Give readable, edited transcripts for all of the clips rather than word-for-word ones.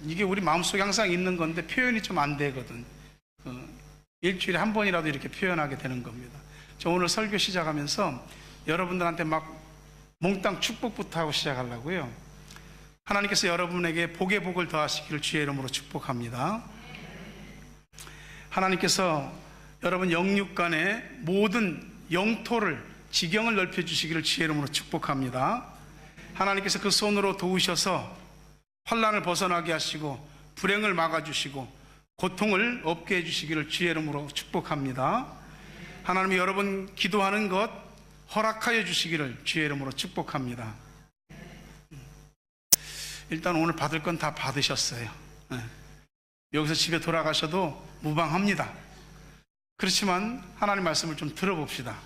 이게 우리 마음속에 항상 있는 건데 표현이 좀 안 되거든. 일주일에 한 번이라도 이렇게 표현하게 되는 겁니다. 저 오늘 설교 시작하면서 여러분들한테 막 몽땅 축복부터 하고 시작하려고요. 하나님께서 여러분에게 복의 복을 더하시기를 주의 이름으로 축복합니다. 하나님께서 여러분 영육간의 모든 영토를 지경을 넓혀주시기를 주의 이름으로 축복합니다. 하나님께서 그 손으로 도우셔서 환난을 벗어나게 하시고 불행을 막아주시고 고통을 없게 해주시기를 주의 이름으로 축복합니다. 하나님이 여러분 기도하는 것 허락하여 주시기를 주의 이름으로 축복합니다. 일단 오늘 받을 건 다 받으셨어요. 여기서 집에 돌아가셔도 무방합니다. 그렇지만 하나님 말씀을 좀 들어봅시다.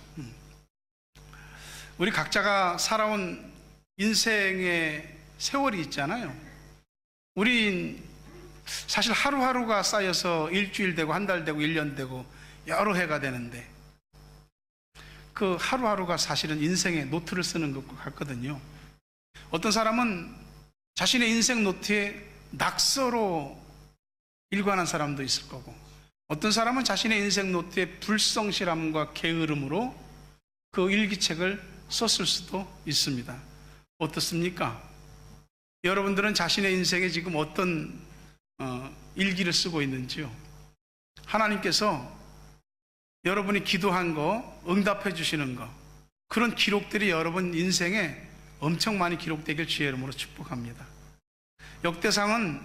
우리 각자가 살아온 인생의 세월이 있잖아요. 우린 사실 하루하루가 쌓여서 일주일 되고 한 달 되고 1년 되고 여러 해가 되는데 그 하루하루가 사실은 인생의 노트를 쓰는 것 같거든요. 어떤 사람은 자신의 인생 노트에 낙서로 일관한 사람도 있을 거고, 어떤 사람은 자신의 인생 노트에 불성실함과 게으름으로 그 일기책을 썼을 수도 있습니다. 어떻습니까? 여러분들은 자신의 인생에 지금 어떤 일기를 쓰고 있는지요? 하나님께서 여러분이 기도한 거 응답해 주시는 거, 그런 기록들이 여러분 인생에 엄청 많이 기록되길 주의 이름으로 축복합니다. 역대상은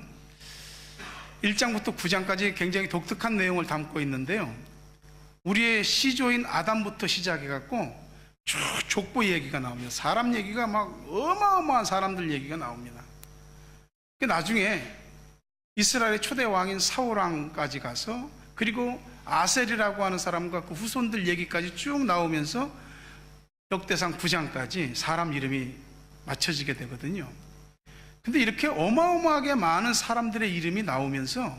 1장부터 9장까지 굉장히 독특한 내용을 담고 있는데요, 우리의 시조인 아담부터 시작해 갖고 쭉 족보 얘기가 나옵니다. 사람 얘기가 막 어마어마한 사람들 얘기가 나옵니다. 나중에 이스라엘의 초대 왕인 사울왕까지 가서, 그리고 아셀이라고 하는 사람과 그 후손들 얘기까지 쭉 나오면서 역대상 9장까지 사람 이름이 맞춰지게 되거든요. 근데 이렇게 어마어마하게 많은 사람들의 이름이 나오면서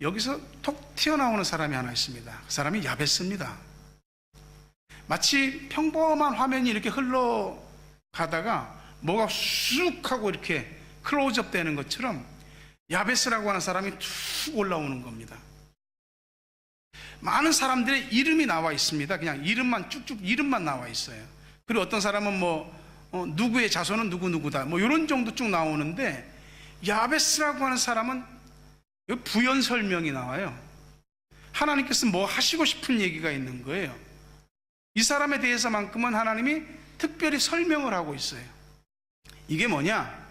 여기서 톡 튀어나오는 사람이 하나 있습니다. 그 사람이 야베스입니다. 마치 평범한 화면이 이렇게 흘러가다가 뭐가 쑥 하고 이렇게 클로즈업 되는 것처럼 야베스라고 하는 사람이 툭 올라오는 겁니다. 많은 사람들의 이름이 나와 있습니다. 그냥 이름만 쭉쭉 이름만 나와 있어요. 그리고 어떤 사람은 누구의 자손은 누구누구다 이런 정도 쭉 나오는데, 야베스라고 하는 사람은 부연 설명이 나와요. 하나님께서 뭐 하시고 싶은 얘기가 있는 거예요. 이 사람에 대해서만큼은 하나님이 특별히 설명을 하고 있어요. 이게 뭐냐?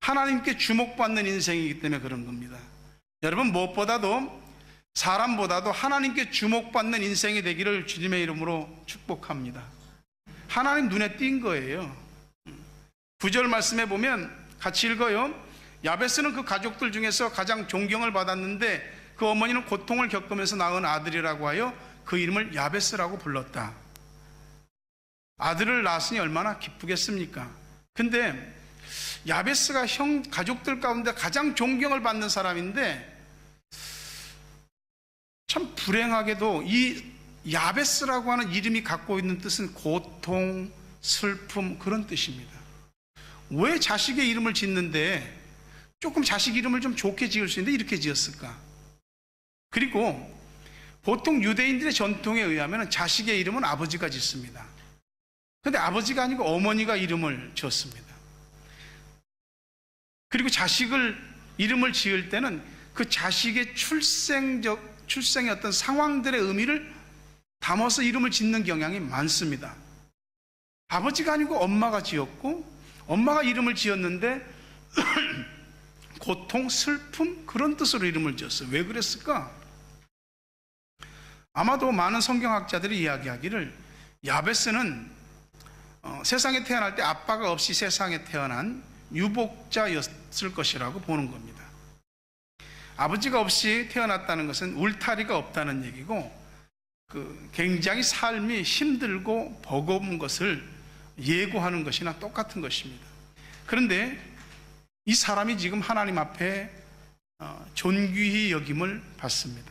하나님께 주목받는 인생이기 때문에 그런 겁니다. 여러분, 무엇보다도 사람보다도 하나님께 주목받는 인생이 되기를 주님의 이름으로 축복합니다. 하나님 눈에 띈 거예요. 9절 말씀에 보면 같이 읽어요. 야베스는 그 가족들 중에서 가장 존경을 받았는데 그 어머니는 고통을 겪으면서 낳은 아들이라고 하여 그 이름을 야베스라고 불렀다. 아들을 낳았으니 얼마나 기쁘겠습니까? 근데 야베스가 가족들 가운데 가장 존경을 받는 사람인데, 참 불행하게도 이 야베스라고 하는 이름이 갖고 있는 뜻은 고통, 슬픔, 그런 뜻입니다. 왜 자식의 이름을 짓는데 조금 자식 이름을 좀 좋게 지을 수 있는데 이렇게 지었을까? 그리고 보통 유대인들의 전통에 의하면 자식의 이름은 아버지가 짓습니다. 근데 아버지가 아니고 어머니가 이름을 지었습니다. 그리고 이름을 지을 때는 그 자식의 출생의 어떤 상황들의 의미를 담아서 이름을 짓는 경향이 많습니다. 아버지가 아니고 엄마가 지었고, 엄마가 이름을 지었는데 고통, 슬픔, 그런 뜻으로 이름을 지었어요. 왜 그랬을까? 아마도 많은 성경학자들이 이야기하기를 야베스는 세상에 태어날 때 아빠가 없이 세상에 태어난 유복자였을 것이라고 보는 겁니다. 아버지가 없이 태어났다는 것은 울타리가 없다는 얘기고, 굉장히 삶이 힘들고 버거운 것을 예고하는 것이나 똑같은 것입니다. 그런데 이 사람이 지금 하나님 앞에 존귀히 여김을 받습니다.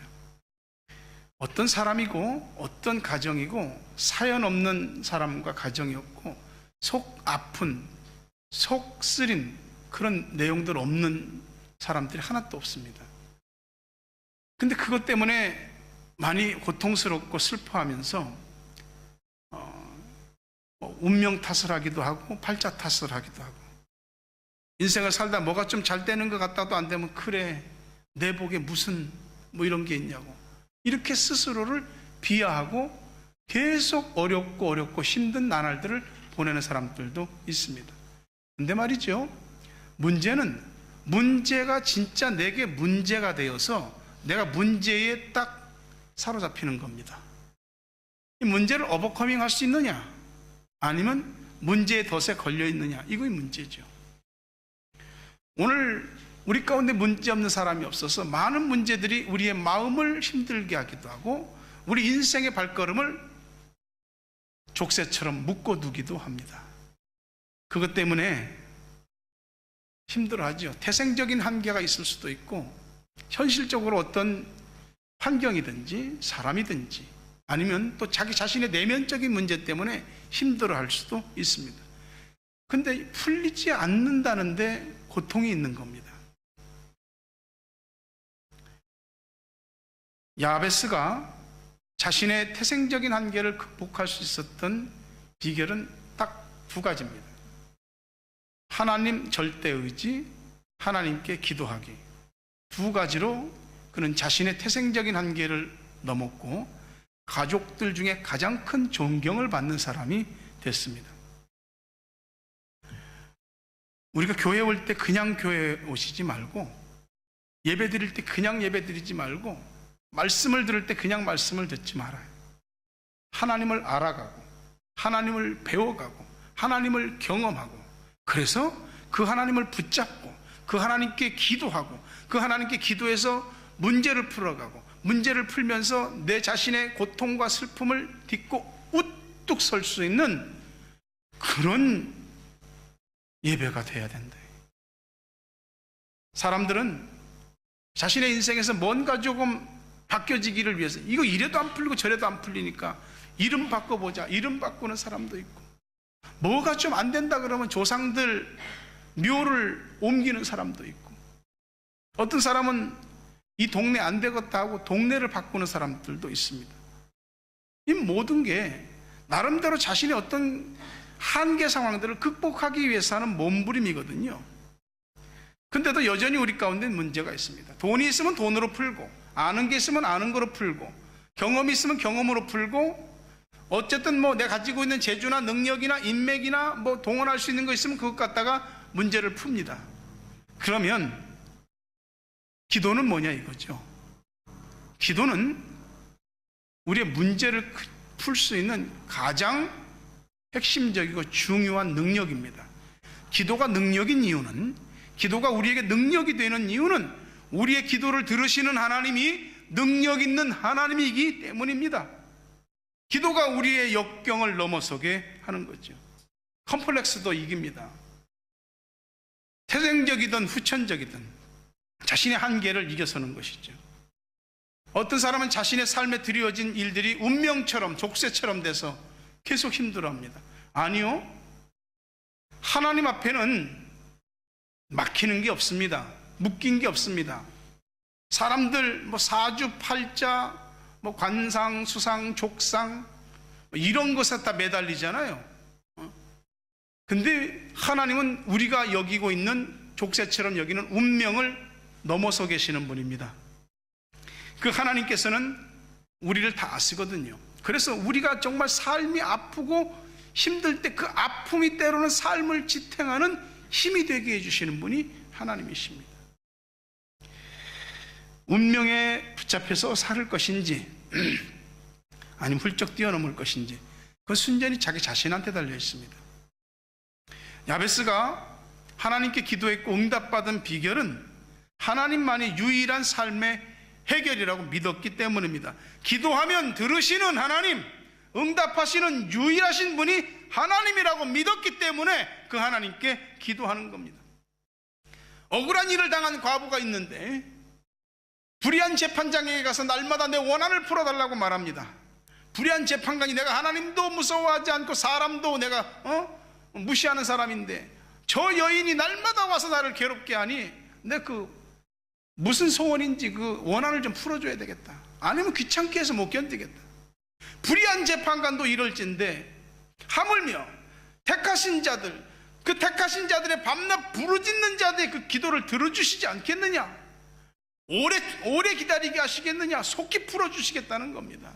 어떤 사람이고 어떤 가정이고 사연 없는 사람과 가정이었고, 속 아픈, 속 쓰린 그런 내용들 없는 사람들이 하나도 없습니다. 근데 그것 때문에 많이 고통스럽고 슬퍼하면서 운명 탓을 하기도 하고 팔자 탓을 하기도 하고, 인생을 살다 뭐가 좀 잘 되는 것 같다도 안 되면 그래 내 복에 무슨 뭐 이런 게 있냐고, 이렇게 스스로를 비하하고 계속 어렵고 힘든 나날들을 보내는 사람들도 있습니다. 근데 말이죠, 문제가 진짜 내게 문제가 되어서 내가 문제에 딱 사로잡히는 겁니다. 이 문제를 오버커밍 할 수 있느냐, 아니면 문제의 덫에 걸려 있느냐, 이거이 문제죠. 오늘 우리 가운데 문제 없는 사람이 없어서 많은 문제들이 우리의 마음을 힘들게 하기도 하고 우리 인생의 발걸음을 족쇄처럼 묶어두기도 합니다. 그것 때문에 힘들어하죠. 태생적인 한계가 있을 수도 있고, 현실적으로 어떤 환경이든지 사람이든지 아니면 또 자기 자신의 내면적인 문제 때문에 힘들어할 수도 있습니다. 근데 풀리지 않는다는데 고통이 있는 겁니다. 야베스가 자신의 태생적인 한계를 극복할 수 있었던 비결은 딱 두 가지입니다. 하나님 절대의지, 하나님께 기도하기. 두 가지로 그는 자신의 태생적인 한계를 넘었고 가족들 중에 가장 큰 존경을 받는 사람이 됐습니다. 우리가 교회 올 때 그냥 교회 오시지 말고, 예배 드릴 때 그냥 예배 드리지 말고, 말씀을 들을 때 그냥 말씀을 듣지 말아요. 하나님을 알아가고 하나님을 배워가고 하나님을 경험하고, 그래서 그 하나님을 붙잡고 그 하나님께 기도하고 그 하나님께 기도해서 문제를 풀어가고, 문제를 풀면서 내 자신의 고통과 슬픔을 딛고 우뚝 설 수 있는 그런 예배가 돼야 된다. 사람들은 자신의 인생에서 뭔가 조금 바뀌어지기를 위해서 이거 이래도 안 풀리고 저래도 안 풀리니까 이름 바꿔보자, 이름 바꾸는 사람도 있고, 뭐가 좀 안 된다 그러면 조상들 묘를 옮기는 사람도 있고, 어떤 사람은 이 동네 안 되겠다 하고 동네를 바꾸는 사람들도 있습니다. 이 모든 게 나름대로 자신의 어떤 한계 상황들을 극복하기 위해서 하는 몸부림이거든요. 근데도 여전히 우리 가운데 문제가 있습니다. 돈이 있으면 돈으로 풀고, 아는 게 있으면 아는 거로 풀고, 경험이 있으면 경험으로 풀고, 어쨌든 뭐 내가 가지고 있는 재주나 능력이나 인맥이나 뭐 동원할 수 있는 거 있으면 그것 갖다가 문제를 풉니다. 그러면 기도는 뭐냐 이거죠. 기도는 우리의 문제를 풀 수 있는 가장 핵심적이고 중요한 능력입니다. 기도가 능력인 이유는, 기도가 우리에게 능력이 되는 이유는 우리의 기도를 들으시는 하나님이 능력 있는 하나님이기 때문입니다. 기도가 우리의 역경을 넘어서게 하는 거죠. 컴플렉스도 이깁니다. 태생적이든 후천적이든 자신의 한계를 이겨서는 것이죠. 어떤 사람은 자신의 삶에 드리워진 일들이 운명처럼 족쇄처럼 돼서 계속 힘들어합니다. 아니요, 하나님 앞에는 막히는 게 없습니다. 묶인 게 없습니다. 사람들 뭐 사주팔자, 뭐 관상, 수상, 족상 이런 것에 다 매달리잖아요. 근데 하나님은 우리가 여기고 있는 족쇄처럼 여기는 운명을 넘어서 계시는 분입니다. 그 하나님께서는 우리를 다 아시거든요. 그래서 우리가 정말 삶이 아프고 힘들 때 그 아픔이 때로는 삶을 지탱하는 힘이 되게 해주시는 분이 하나님이십니다. 운명에 붙잡혀서 살 것인지 아니면 훌쩍 뛰어넘을 것인지, 그 순전히 자기 자신한테 달려 있습니다. 야베스가 하나님께 기도했고 응답받은 비결은 하나님만이 유일한 삶의 해결이라고 믿었기 때문입니다. 기도하면 들으시는 하나님, 응답하시는 유일하신 분이 하나님이라고 믿었기 때문에 그 하나님께 기도하는 겁니다. 억울한 일을 당한 과부가 있는데 불의한 재판장에게 가서 날마다 내 원한을 풀어달라고 말합니다. 불의한 재판관이 내가 하나님도 무서워하지 않고 사람도 내가 무시하는 사람인데 저 여인이 날마다 와서 나를 괴롭게 하니 내 무슨 소원인지 그 원한을 좀 풀어줘야 되겠다. 아니면 귀찮게 해서 못 견디겠다. 불의한 재판관도 이럴진데 하물며 택하신 자들, 그 택하신 자들의 밤낮 부르짖는 자들의 그 기도를 들어주시지 않겠느냐? 오래 기다리게 하시겠느냐? 속히 풀어주시겠다는 겁니다.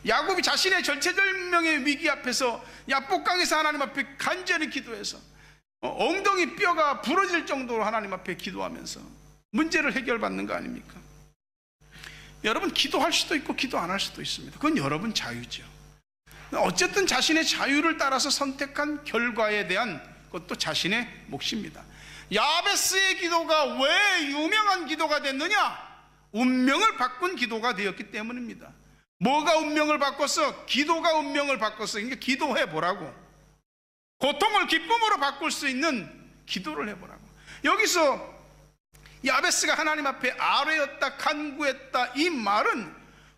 야곱이 자신의 절체절명의 위기 앞에서 야복강에서 하나님 앞에 간절히 기도해서 엉덩이 뼈가 부러질 정도로 하나님 앞에 기도하면서 문제를 해결받는 거 아닙니까? 여러분, 기도할 수도 있고 기도 안 할 수도 있습니다. 그건 여러분 자유죠. 어쨌든 자신의 자유를 따라서 선택한 결과에 대한 것도 자신의 몫입니다. 야베스의 기도가 왜 유명한 기도가 됐느냐? 운명을 바꾼 기도가 되었기 때문입니다. 뭐가 운명을 바꿨어? 기도가 운명을 바꿨어. 그러니까 기도해 보라고. 고통을 기쁨으로 바꿀 수 있는 기도를 해보라고. 여기서 야베스가 하나님 앞에 아뢰었다, 간구했다, 이 말은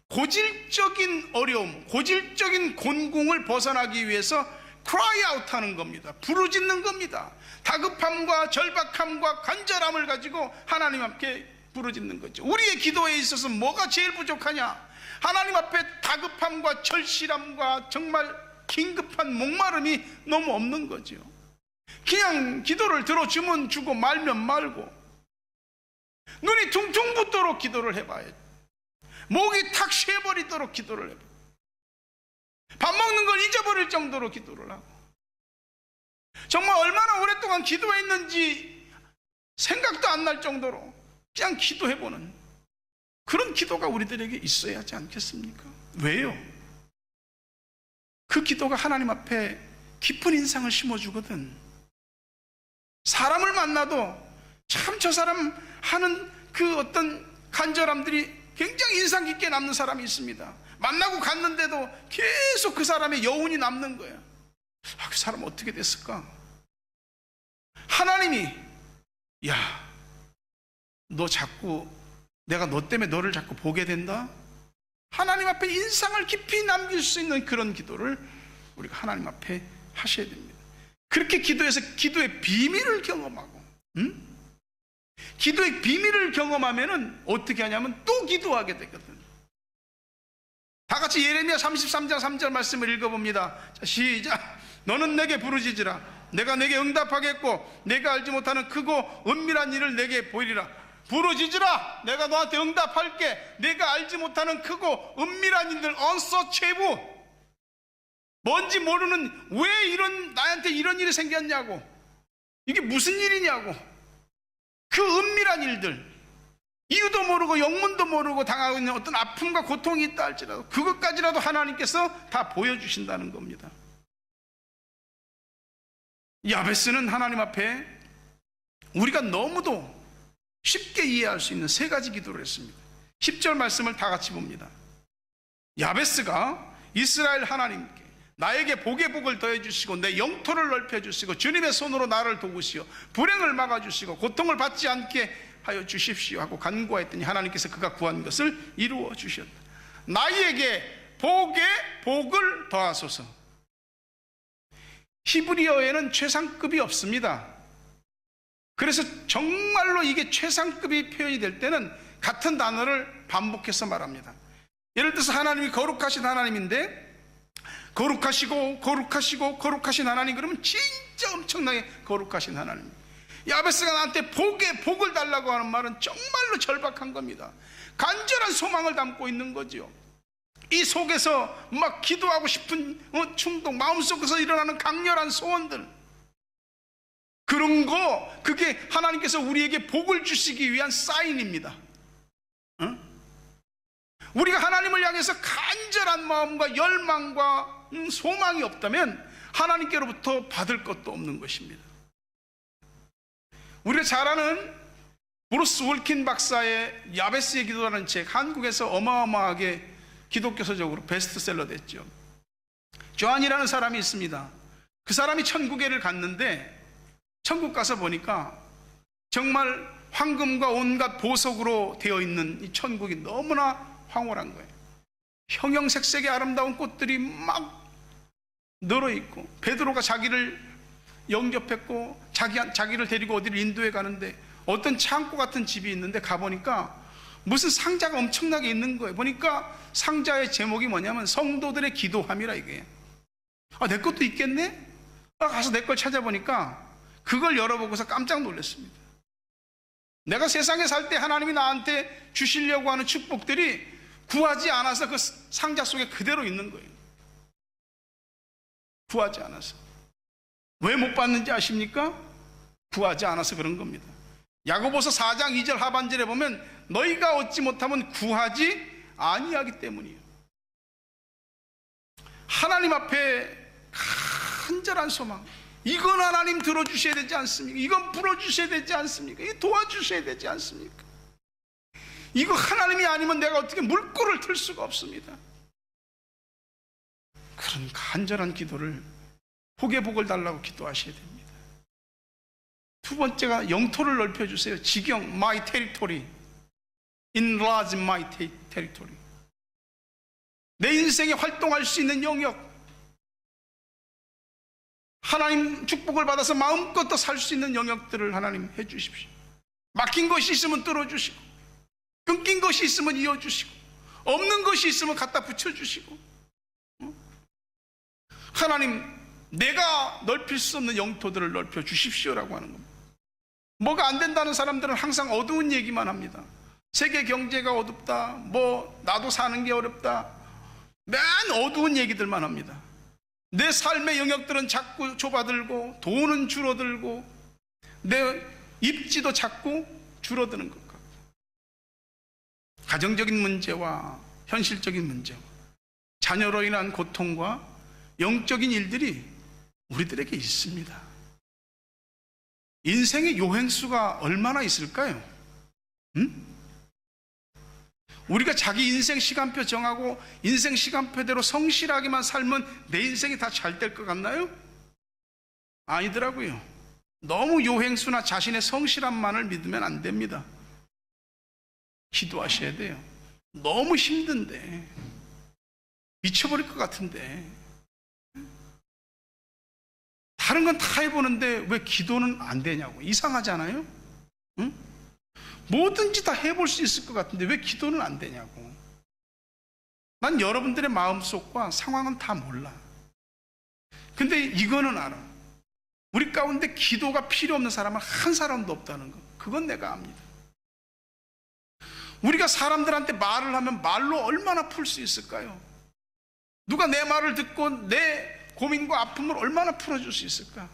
고질적인 어려움, 고질적인 곤궁을 벗어나기 위해서 cry out 하는 겁니다. 부르짖는 겁니다. 다급함과 절박함과 간절함을 가지고 하나님 앞에 부르짖는 거죠. 우리의 기도에 있어서 뭐가 제일 부족하냐? 하나님 앞에 다급함과 절실함과 정말 긴급한 목마름이 너무 없는 거죠. 그냥 기도를 들어주면 주고 말면 말고, 눈이 퉁퉁 붓도록 기도를 해봐야죠. 목이 탁 쉬어버리도록 기도를 해봐요. 밥 먹는 걸 잊어버릴 정도로 기도를 하고, 정말 얼마나 오랫동안 기도했는지 생각도 안 날 정도로 그냥 기도해보는 그런 기도가 우리들에게 있어야 하지 않겠습니까? 왜요? 그 기도가 하나님 앞에 깊은 인상을 심어주거든. 사람을 만나도 참 저 사람 하는 그 어떤 간절함들이 굉장히 인상 깊게 남는 사람이 있습니다. 만나고 갔는데도 계속 그 사람의 여운이 남는 거예요. 아, 그 사람 어떻게 됐을까? 하나님이, 야, 너 자꾸, 내가 너 때문에 너를 자꾸 보게 된다? 하나님 앞에 인상을 깊이 남길 수 있는 그런 기도를 우리가 하나님 앞에 하셔야 됩니다. 그렇게 기도해서 기도의 비밀을 경험하고, 기도의 비밀을 경험하면은 어떻게 하냐면 또 기도하게 되거든. 다 같이 예레미야 33장 3절 말씀을 읽어봅니다. 자, 시작. 너는 내게 부르짖으라. 내가 내게 응답하겠고 내가 알지 못하는 크고 은밀한 일을 내게 보이리라. 부르짖으라. 내가 너한테 응답할게. 내가 알지 못하는 크고 은밀한 일들, unsearchable, 뭔지 모르는, 왜 나한테 이런 일이 생겼냐고, 이게 무슨 일이냐고, 그 은밀한 일들, 이유도 모르고 영문도 모르고 당하고 있는 어떤 아픔과 고통이 있다 할지라도 그것까지라도 하나님께서 다 보여주신다는 겁니다. 야베스는 하나님 앞에 우리가 너무도 쉽게 이해할 수 있는 세 가지 기도를 했습니다. 10절 말씀을 다 같이 봅니다. 야베스가 이스라엘 하나님께 나에게 복의 복을 더해 주시고 내 영토를 넓혀 주시고 주님의 손으로 나를 도우시어 불행을 막아 주시고 고통을 받지 않게 하여 주십시오 하고 간구하였더니 하나님께서 그가 구한 것을 이루어 주셨다. 나에게 복의 복을 더하소서. 히브리어에는 최상급이 없습니다. 그래서 정말로 이게 최상급이 표현이 될 때는 같은 단어를 반복해서 말합니다. 예를 들어서 하나님이 거룩하신 하나님인데, 거룩하시고 거룩하시고 거룩하신 하나님, 그러면 진짜 엄청나게 거룩하신 하나님. 야베스가 나한테 복의 복을 달라고 하는 말은 정말로 절박한 겁니다. 간절한 소망을 담고 있는 거죠. 이 속에서 막 기도하고 싶은 충동, 마음속에서 일어나는 강렬한 소원들, 그런 거, 그게 하나님께서 우리에게 복을 주시기 위한 사인입니다. 우리가 하나님을 향해서 간절한 마음과 열망과 소망이 없다면 하나님께로부터 받을 것도 없는 것입니다. 우리가 잘 아는 브루스 월킨 박사의 야베스의 기도라는 책, 한국에서 어마어마하게 기독교서적으로 베스트셀러 됐죠. 조한이라는 사람이 있습니다. 그 사람이 천국에를 갔는데 천국 가서 보니까 정말 황금과 온갖 보석으로 되어 있는 이 천국이 너무나 황홀한 거예요. 형형색색의 아름다운 꽃들이 막 늘어있고, 베드로가 자기를 영접했고 자기를 데리고 어디를 인도해 가는데 어떤 창고 같은 집이 있는데 가보니까 무슨 상자가 엄청나게 있는 거예요. 보니까 상자의 제목이 뭐냐면 성도들의 기도함이라 이게. 내 것도 있겠네? 가서 내 걸 찾아보니까 그걸 열어보고서 깜짝 놀랐습니다. 내가 세상에 살 때 하나님이 나한테 주시려고 하는 축복들이 구하지 않아서 그 상자 속에 그대로 있는 거예요. 구하지 않아서. 왜 못 받는지 아십니까? 구하지 않아서 그런 겁니다. 야고보서 4장 2절 하반절에 보면 너희가 얻지 못하면 구하지 아니하기 때문이에요. 하나님 앞에 간절한 소망, 이건 하나님 들어주셔야 되지 않습니까? 이건 풀어주셔야 되지 않습니까? 이거 도와주셔야 되지 않습니까? 이거 하나님이 아니면 내가 어떻게 물꼬를 틀 수가 없습니다. 그런 간절한 기도를, 복의 복을 달라고 기도하셔야 됩니다. 두 번째가 영토를 넓혀주세요. 지경, my territory, enlarge my territory. 내 인생에 활동할 수 있는 영역, 하나님 축복을 받아서 마음껏 살 수 있는 영역들을 하나님 해주십시오. 막힌 것이 있으면 뚫어주시고, 끊긴 것이 있으면 이어주시고, 없는 것이 있으면 갖다 붙여주시고, 하나님 내가 넓힐 수 없는 영토들을 넓혀 주십시오라고 하는 겁니다. 뭐가 안 된다는 사람들은 항상 어두운 얘기만 합니다. 세계 경제가 어둡다, 나도 사는 게 어렵다, 맨 어두운 얘기들만 합니다. 내 삶의 영역들은 자꾸 좁아들고 돈은 줄어들고 내 입지도 자꾸 줄어드는 것 같고, 가정적인 문제와 현실적인 문제와 자녀로 인한 고통과 영적인 일들이 우리들에게 있습니다. 인생의 요행수가 얼마나 있을까요? 우리가 자기 인생 시간표 정하고 인생 시간표대로 성실하게만 살면 내 인생이 다 잘 될 것 같나요? 아니더라고요. 너무 요행수나 자신의 성실함만을 믿으면 안 됩니다. 기도하셔야 돼요. 너무 힘든데, 미쳐버릴 것 같은데, 다른 건 다 해보는데 왜 기도는 안 되냐고. 이상하잖아요? 응? 뭐든지 다 해볼 수 있을 것 같은데 왜 기도는 안 되냐고. 난 여러분들의 마음속과 상황은 다 몰라. 근데 이거는 알아. 우리 가운데 기도가 필요 없는 사람은 한 사람도 없다는 거. 그건 내가 압니다. 우리가 사람들한테 말을 하면 말로 얼마나 풀 수 있을까요? 누가 내 말을 듣고 내 고민과 아픔을 얼마나 풀어줄 수 있을까?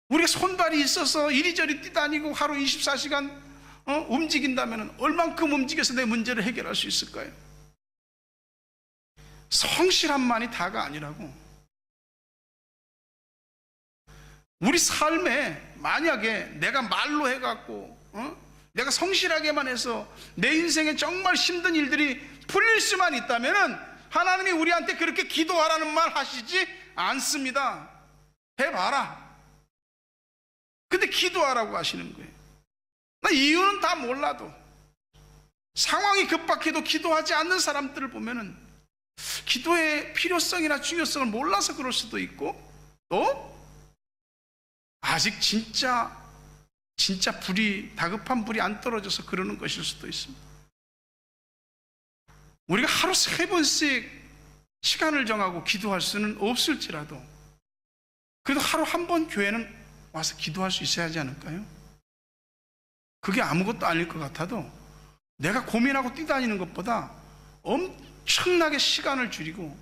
우리가 손발이 있어서 이리저리 뛰다니고 하루 24시간 움직인다면 얼만큼 움직여서 내 문제를 해결할 수 있을까요? 성실함만이 다가 아니라고. 우리 삶에 만약에 내가 말로 해갖고 내가 성실하게만 해서 내 인생에 정말 힘든 일들이 풀릴 수만 있다면 하나님이 우리한테 그렇게 기도하라는 말 하시지 않습니다. 해봐라. 근데 기도하라고 하시는 거예요. 나 이유는 다 몰라도, 상황이 급박해도 기도하지 않는 사람들을 보면은 기도의 필요성이나 중요성을 몰라서 그럴 수도 있고, 또 아직 진짜 다급한 불이 안 떨어져서 그러는 것일 수도 있습니다. 우리가 하루 3번씩 시간을 정하고 기도할 수는 없을지라도 그래도 하루 한 번 교회는 와서 기도할 수 있어야 하지 않을까요? 그게 아무것도 아닐 것 같아도 내가 고민하고 뛰다니는 것보다 엄청나게 시간을 줄이고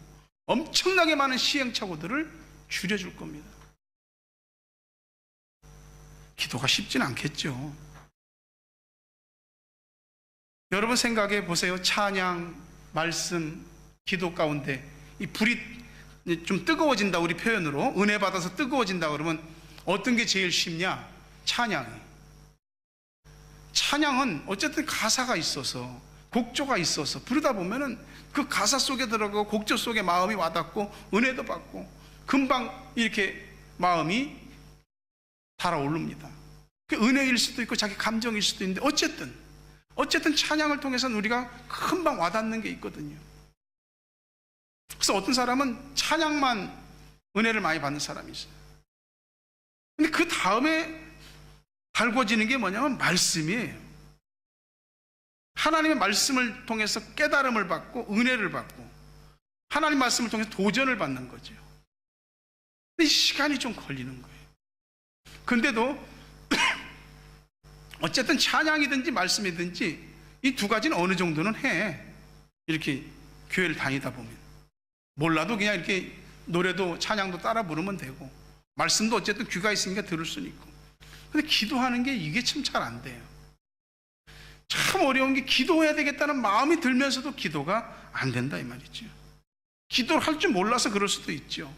엄청나게 많은 시행착오들을 줄여줄 겁니다. 기도가 쉽진 않겠죠. 여러분 생각해 보세요. 찬양, 말씀, 기도 가운데 이 불이 좀 뜨거워진다, 우리 표현으로 은혜 받아서 뜨거워진다 그러면 어떤 게 제일 쉽냐? 찬양은 어쨌든 가사가 있어서, 곡조가 있어서 부르다 보면은 그 가사 속에 들어가고 곡조 속에 마음이 와닿고 은혜도 받고 금방 이렇게 마음이 달아오릅니다. 그 은혜일 수도 있고 자기 감정일 수도 있는데 어쨌든 찬양을 통해서는 우리가 금방 와닿는 게 있거든요. 그래서 어떤 사람은 찬양만 은혜를 많이 받는 사람이 있어요. 근데 그 다음에 달궈지는 게 뭐냐면 말씀이에요. 하나님의 말씀을 통해서 깨달음을 받고 은혜를 받고 하나님 말씀을 통해서 도전을 받는 거죠. 근데 시간이 좀 걸리는 거예요. 근데도 어쨌든 찬양이든지 말씀이든지 이 두 가지는 어느 정도는 해. 이렇게 교회를 다니다 보면 몰라도 그냥 이렇게 노래도 찬양도 따라 부르면 되고 말씀도 어쨌든 귀가 있으니까 들을 수는 있고. 근데 기도하는 게 이게 참 잘 안 돼요. 참 어려운 게 기도해야 되겠다는 마음이 들면서도 기도가 안 된다 이 말이죠. 기도를 할 줄 몰라서 그럴 수도 있죠.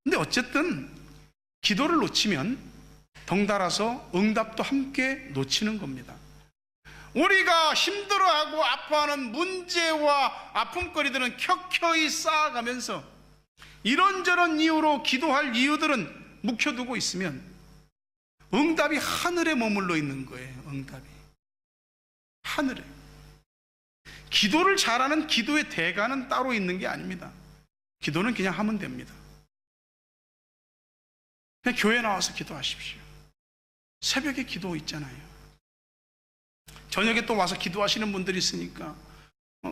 근데 어쨌든 기도를 놓치면 덩달아서 응답도 함께 놓치는 겁니다. 우리가 힘들어하고 아파하는 문제와 아픔거리들은 켜켜이 쌓아가면서 이런저런 이유로 기도할 이유들은 묵혀두고 있으면 응답이 하늘에 머물러 있는 거예요. 응답이 하늘에. 기도를 잘하는 기도의 대가는 따로 있는 게 아닙니다. 기도는 그냥 하면 됩니다. 그냥 교회 나와서 기도하십시오. 새벽에 기도 있잖아요. 저녁에 또 와서 기도하시는 분들이 있으니까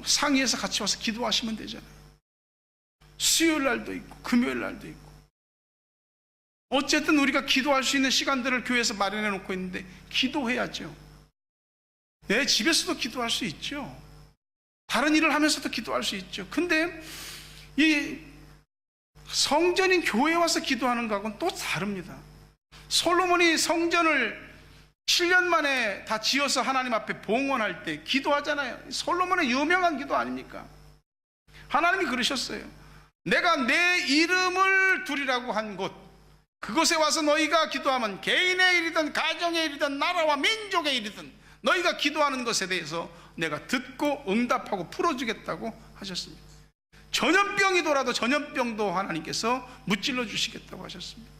상의해서 같이 와서 기도하시면 되잖아요. 수요일 날도 있고 금요일 날도 있고. 어쨌든 우리가 기도할 수 있는 시간들을 교회에서 마련해 놓고 있는데 기도해야죠. 내 집에서도 기도할 수 있죠. 다른 일을 하면서도 기도할 수 있죠. 근데 이 성전인 교회에 와서 기도하는 거하고는 또 다릅니다. 솔로몬이 성전을 7년 만에 다 지어서 하나님 앞에 봉헌할 때 기도하잖아요. 솔로몬의 유명한 기도 아닙니까? 하나님이 그러셨어요. 내가 내 이름을 두리라고 한 곳, 그곳에 와서 너희가 기도하면 개인의 일이든 가정의 일이든 나라와 민족의 일이든 너희가 기도하는 것에 대해서 내가 듣고 응답하고 풀어주겠다고 하셨습니다. 전염병이더라도 전염병도 하나님께서 무찔러 주시겠다고 하셨습니다.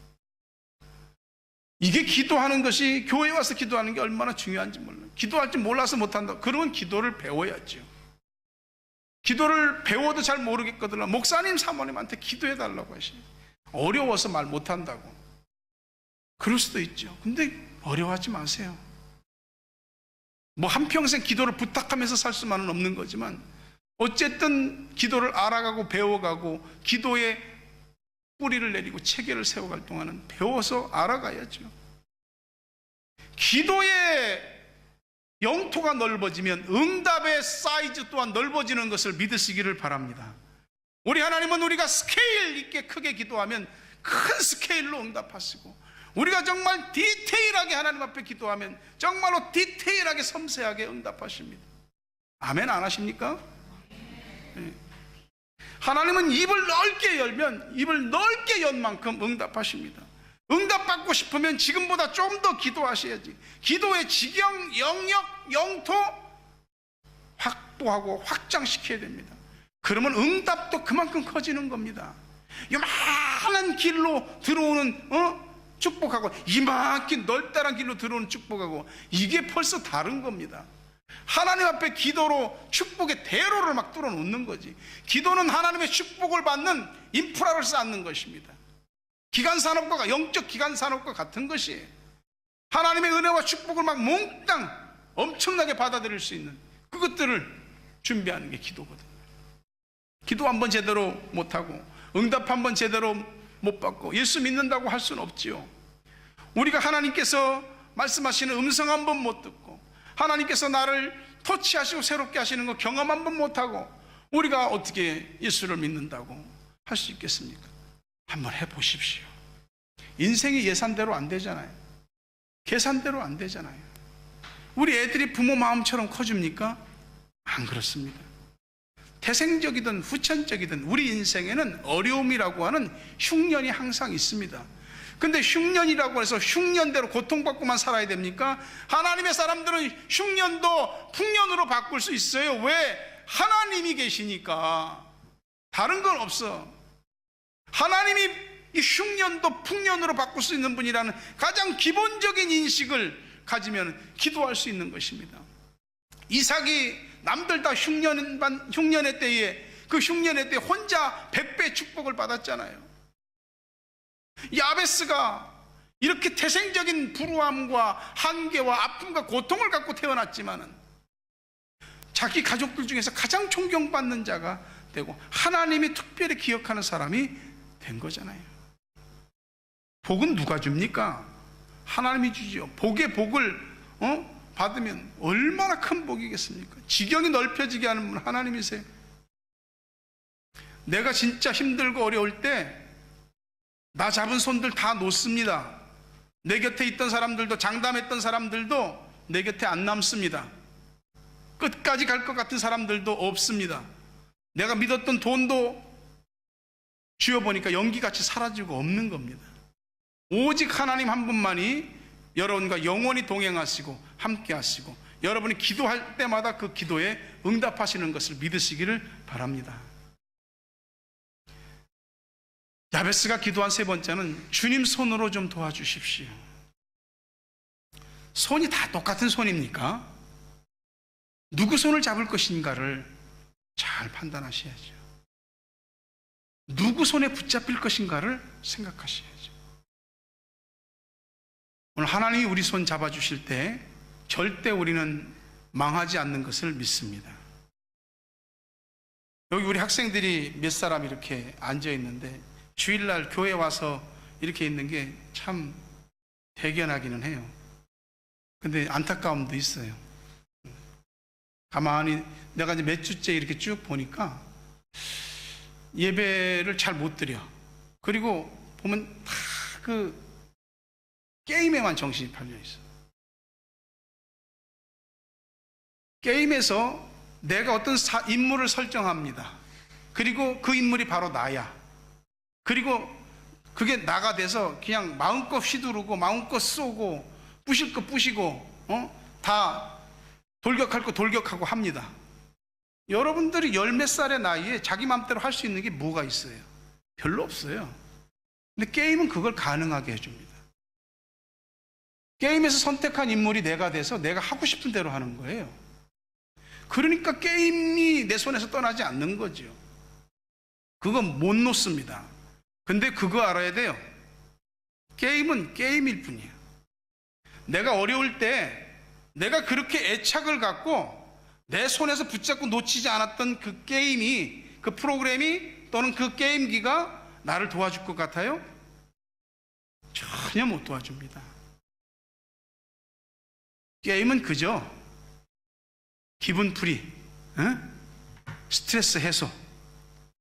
이게 기도하는 것이, 교회에 와서 기도하는 게 얼마나 중요한지 몰라요. 기도할 줄 몰라서 못한다. 그러면 기도를 배워야죠. 기도를 배워도 잘 모르겠거든요. 목사님, 사모님한테 기도해 달라고 하시죠. 어려워서 말 못한다고. 그럴 수도 있죠. 근데 어려워하지 마세요. 뭐 한평생 기도를 부탁하면서 살 수만은 없는 거지만 어쨌든 기도를 알아가고 배워가고 기도의 뿌리를 내리고 체계를 세워갈 동안은 배워서 알아가야죠. 기도의 영토가 넓어지면 응답의 사이즈 또한 넓어지는 것을 믿으시기를 바랍니다. 우리 하나님은 우리가 스케일 있게 크게 기도하면 큰 스케일로 응답하시고, 우리가 정말 디테일하게 하나님 앞에 기도하면 정말로 디테일하게 섬세하게 응답하십니다. 아멘 안 하십니까? 네. 하나님은 입을 넓게 열면 입을 넓게 연 만큼 응답하십니다. 응답받고 싶으면 지금보다 좀 더 기도하셔야지. 기도의 지경, 영역, 영토 확보하고 확장시켜야 됩니다. 그러면 응답도 그만큼 커지는 겁니다. 요만한 길로 들어오는 축복하고 이만큼 넓다란 길로 들어오는 축복하고 이게 벌써 다른 겁니다. 하나님 앞에 기도로 축복의 대로를 막 뚫어놓는 거지. 기도는 하나님의 축복을 받는 인프라를 쌓는 것입니다. 기간산업과, 영적 기간산업과 같은 것이에요. 하나님의 은혜와 축복을 막 몽땅 엄청나게 받아들일 수 있는 그것들을 준비하는 게 기도거든요. 기도 한번 제대로 못하고 응답 한번 제대로 못 받고 예수 믿는다고 할 수는 없지요. 우리가 하나님께서 말씀하시는 음성 한번 못 듣고 하나님께서 나를 터치하시고 새롭게 하시는 거 경험 한번 못하고 우리가 어떻게 예수를 믿는다고 할 수 있겠습니까? 한번 해보십시오. 인생이 예산대로 안 되잖아요. 계산대로 안 되잖아요. 우리 애들이 부모 마음처럼 커집니까? 안 그렇습니다. 태생적이든 후천적이든 우리 인생에는 어려움이라고 하는 흉년이 항상 있습니다. 근데 흉년이라고 해서 흉년대로 고통받고만 살아야 됩니까? 하나님의 사람들은 흉년도 풍년으로 바꿀 수 있어요. 왜? 하나님이 계시니까. 다른 건 없어. 하나님이 이 흉년도 풍년으로 바꿀 수 있는 분이라는 가장 기본적인 인식을 가지면 기도할 수 있는 것입니다. 이삭이 남들 다 흉년의 때에 그 흉년의 때 혼자 100배 축복을 받았잖아요. 야베스가 이렇게 태생적인 불우함과 한계와 아픔과 고통을 갖고 태어났지만은 자기 가족들 중에서 가장 존경받는 자가 되고 하나님이 특별히 기억하는 사람이 된 거잖아요. 복은 누가 줍니까? 하나님이 주죠. 복의 복을 받으면 얼마나 큰 복이겠습니까? 지경이 넓혀지게 하는 분 하나님이세요. 내가 진짜 힘들고 어려울 때 나 잡은 손들 다 놓습니다. 내 곁에 있던 사람들도, 장담했던 사람들도 내 곁에 안 남습니다. 끝까지 갈 것 같은 사람들도 없습니다. 내가 믿었던 돈도 쥐어보니까 연기같이 사라지고 없는 겁니다. 오직 하나님 한 분만이 여러분과 영원히 동행하시고 함께 하시고 여러분이 기도할 때마다 그 기도에 응답하시는 것을 믿으시기를 바랍니다. 야베스가 기도한 세 번째는 주님 손으로 좀 도와주십시오. 손이 다 똑같은 손입니까? 누구 손을 잡을 것인가를 잘 판단하셔야죠. 누구 손에 붙잡힐 것인가를 생각하셔야죠. 오늘 하나님이 우리 손 잡아주실 때 절대 우리는 망하지 않는 것을 믿습니다. 여기 우리 학생들이 몇 사람 이렇게 앉아 있는데 주일날 교회 와서 이렇게 있는 게 참 대견하기는 해요. 근데 안타까움도 있어요. 가만히 내가 이제 몇 주째 이렇게 쭉 보니까 예배를 잘 못 드려. 그리고 보면 다 그 게임에만 정신이 팔려 있어. 게임에서 내가 어떤 인물을 설정합니다. 그리고 그 인물이 바로 나야. 그리고 그게 나가 돼서 그냥 마음껏 휘두르고 마음껏 쏘고 부실 거 부시고 다 돌격할 거 돌격하고 합니다. 여러분들이 열 몇 살의 나이에 자기 마음대로 할 수 있는 게 뭐가 있어요? 별로 없어요. 근데 게임은 그걸 가능하게 해줍니다. 게임에서 선택한 인물이 내가 돼서 내가 하고 싶은 대로 하는 거예요. 그러니까 게임이 내 손에서 떠나지 않는 거죠. 그건 못 놓습니다. 근데 그거 알아야 돼요. 게임은 게임일 뿐이에요. 내가 어려울 때 내가 그렇게 애착을 갖고 내 손에서 붙잡고 놓치지 않았던 그 게임이, 그 프로그램이 또는 그 게임기가 나를 도와줄 것 같아요? 전혀 못 도와줍니다. 게임은 그저 기분풀이, 스트레스 해소,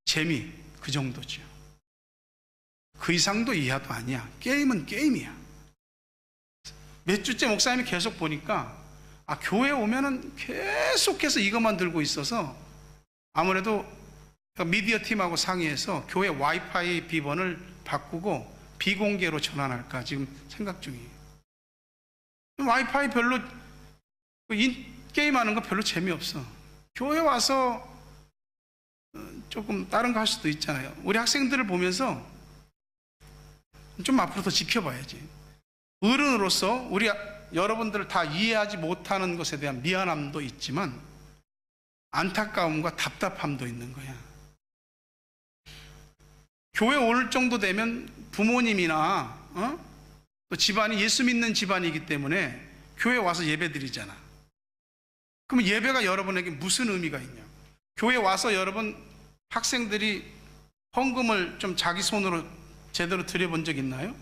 재미, 그 정도죠. 그 이상도 이하도 아니야. 게임은 게임이야. 몇 주째 목사님이 계속 보니까 교회 오면은 계속해서 이것만 들고 있어서 아무래도 미디어 팀하고 상의해서 교회 와이파이 비번을 바꾸고 비공개로 전환할까 지금 생각 중이에요. 와이파이 별로 게임하는 거 별로 재미없어. 교회 와서 조금 다른 거 할 수도 있잖아요. 우리 학생들을 보면서 좀 앞으로 더 지켜봐야지. 어른으로서 우리 여러분들을 다 이해하지 못하는 것에 대한 미안함도 있지만 안타까움과 답답함도 있는 거야. 교회 올 정도 되면 부모님이나 또 집안이 예수 믿는 집안이기 때문에 교회 와서 예배 드리잖아. 그럼 예배가 여러분에게 무슨 의미가 있냐? 교회 와서 여러분 학생들이 헌금을 좀 자기 손으로 제대로 드려본 적 있나요?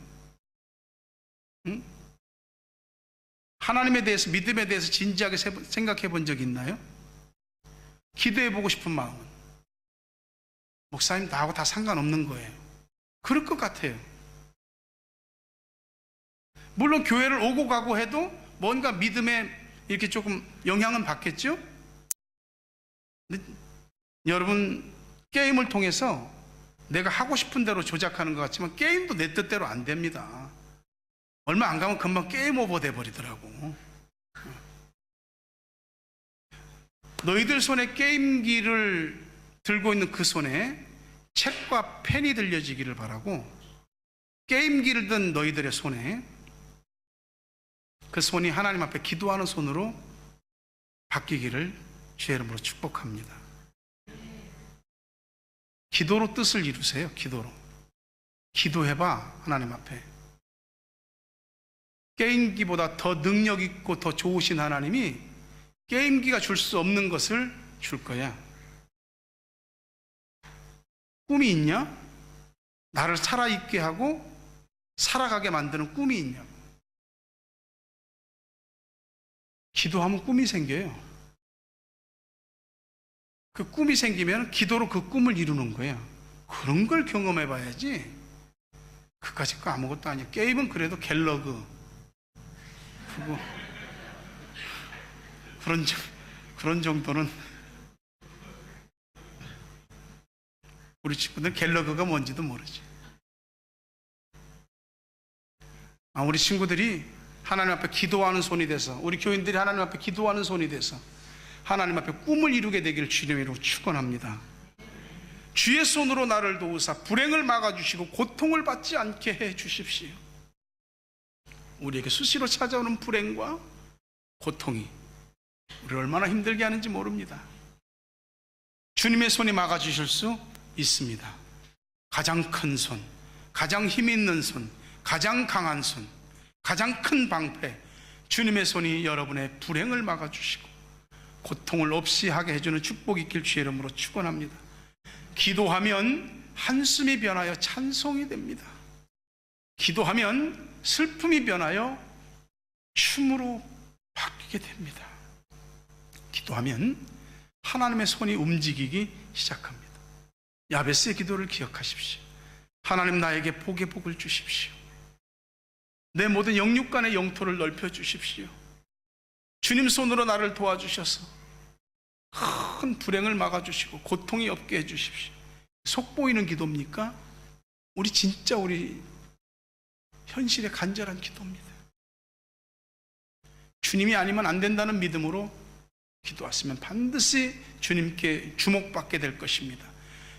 응? 하나님에 대해서, 믿음에 대해서 진지하게 생각해 본 적 있나요? 기도해 보고 싶은 마음은 목사님 나하고 다 상관없는 거예요. 그럴 것 같아요. 물론 교회를 오고 가고 해도 뭔가 믿음에 이렇게 조금 영향은 받겠죠? 근데 여러분 게임을 통해서 내가 하고 싶은 대로 조작하는 것 같지만 게임도 내 뜻대로 안 됩니다. 얼마 안 가면 금방 게임 오버 돼버리더라고. 너희들 손에 게임기를 들고 있는 그 손에 책과 펜이 들려지기를 바라고, 게임기를 든 너희들의 손에 그 손이 하나님 앞에 기도하는 손으로 바뀌기를 주의 이름으로 축복합니다. 기도로 뜻을 이루세요. 기도로 기도해봐. 하나님 앞에 게임기보다 더 능력 있고 더 좋으신 하나님이 게임기가 줄 수 없는 것을 줄 거야. 꿈이 있냐? 나를 살아있게 하고 살아가게 만드는 꿈이 있냐? 기도하면 꿈이 생겨요. 그 꿈이 생기면 기도로 그 꿈을 이루는 거예요. 그런 걸 경험해 봐야지. 그까짓 거 아무것도 아니에요. 게임은 그래도 갤러그 그거 그런 정도는. 우리 친구들 갤러그가 뭔지도 모르지. 우리 친구들이 하나님 앞에 기도하는 손이 돼서, 우리 교인들이 하나님 앞에 기도하는 손이 돼서 하나님 앞에 꿈을 이루게 되기를 주님의 이름으로 축원합니다. 주의 손으로 나를 도우사 불행을 막아주시고 고통을 받지 않게 해 주십시오. 우리에게 수시로 찾아오는 불행과 고통이 우리를 얼마나 힘들게 하는지 모릅니다. 주님의 손이 막아주실 수 있습니다. 가장 큰 손, 가장 힘 있는 손, 가장 강한 손, 가장 큰 방패, 주님의 손이 여러분의 불행을 막아주시고 고통을 없이 하게 해주는 축복이 있길 주의 이름으로 축원합니다. 기도하면 한숨이 변하여 찬송이 됩니다. 기도하면 슬픔이 변하여 춤으로 바뀌게 됩니다. 기도하면 하나님의 손이 움직이기 시작합니다. 야베스의 기도를 기억하십시오. 하나님, 나에게 복의 복을 주십시오. 내 모든 영육간의 영토를 넓혀 주십시오. 주님 손으로 나를 도와주셔서 큰 불행을 막아주시고 고통이 없게 해주십시오. 속보이는 기도입니까? 우리 현실의 간절한 기도입니다. 주님이 아니면 안 된다는 믿음으로 기도하시면 반드시 주님께 주목받게 될 것입니다.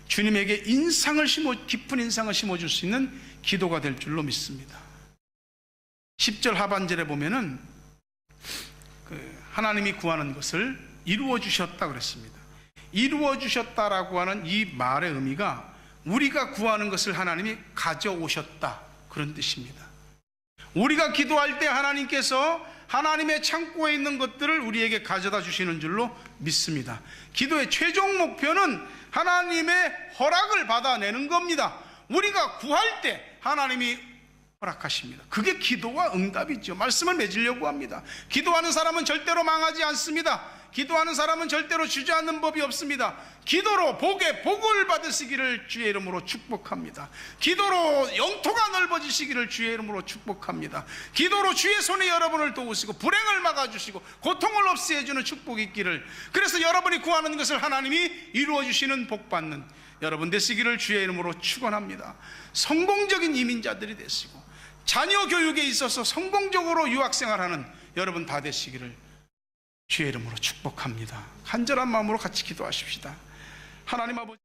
주님에게 깊은 인상을 심어줄 수 있는 기도가 될 줄로 믿습니다. 10절 하반절에 보면은 하나님이 구하는 것을 이루어 주셨다 그랬습니다. 이루어 주셨다라고 하는 이 말의 의미가 우리가 구하는 것을 하나님이 가져오셨다, 그런 뜻입니다. 우리가 기도할 때 하나님께서 하나님의 창고에 있는 것들을 우리에게 가져다 주시는 줄로 믿습니다. 기도의 최종 목표는 하나님의 허락을 받아내는 겁니다. 우리가 구할 때 하나님이 허락하십니다. 그게 기도와 응답이죠. 말씀을 맺으려고 합니다. 기도하는 사람은 절대로 망하지 않습니다. 기도하는 사람은 절대로 주저앉는 법이 없습니다. 기도로 복을 받으시기를 주의 이름으로 축복합니다. 기도로 영토가 넓어지시기를 주의 이름으로 축복합니다. 기도로 주의 손에 여러분을 도우시고 불행을 막아주시고 고통을 없이 해주는 축복이 있기를, 그래서 여러분이 구하는 것을 하나님이 이루어주시는 복받는 여러분 되시기를 주의 이름으로 축원합니다. 성공적인 이민자들이 되시고 자녀 교육에 있어서 성공적으로 유학생활하는 여러분 다 되시기를 주의 이름으로 축복합니다. 간절한 마음으로 같이 기도하십시다. 하나님 아버지,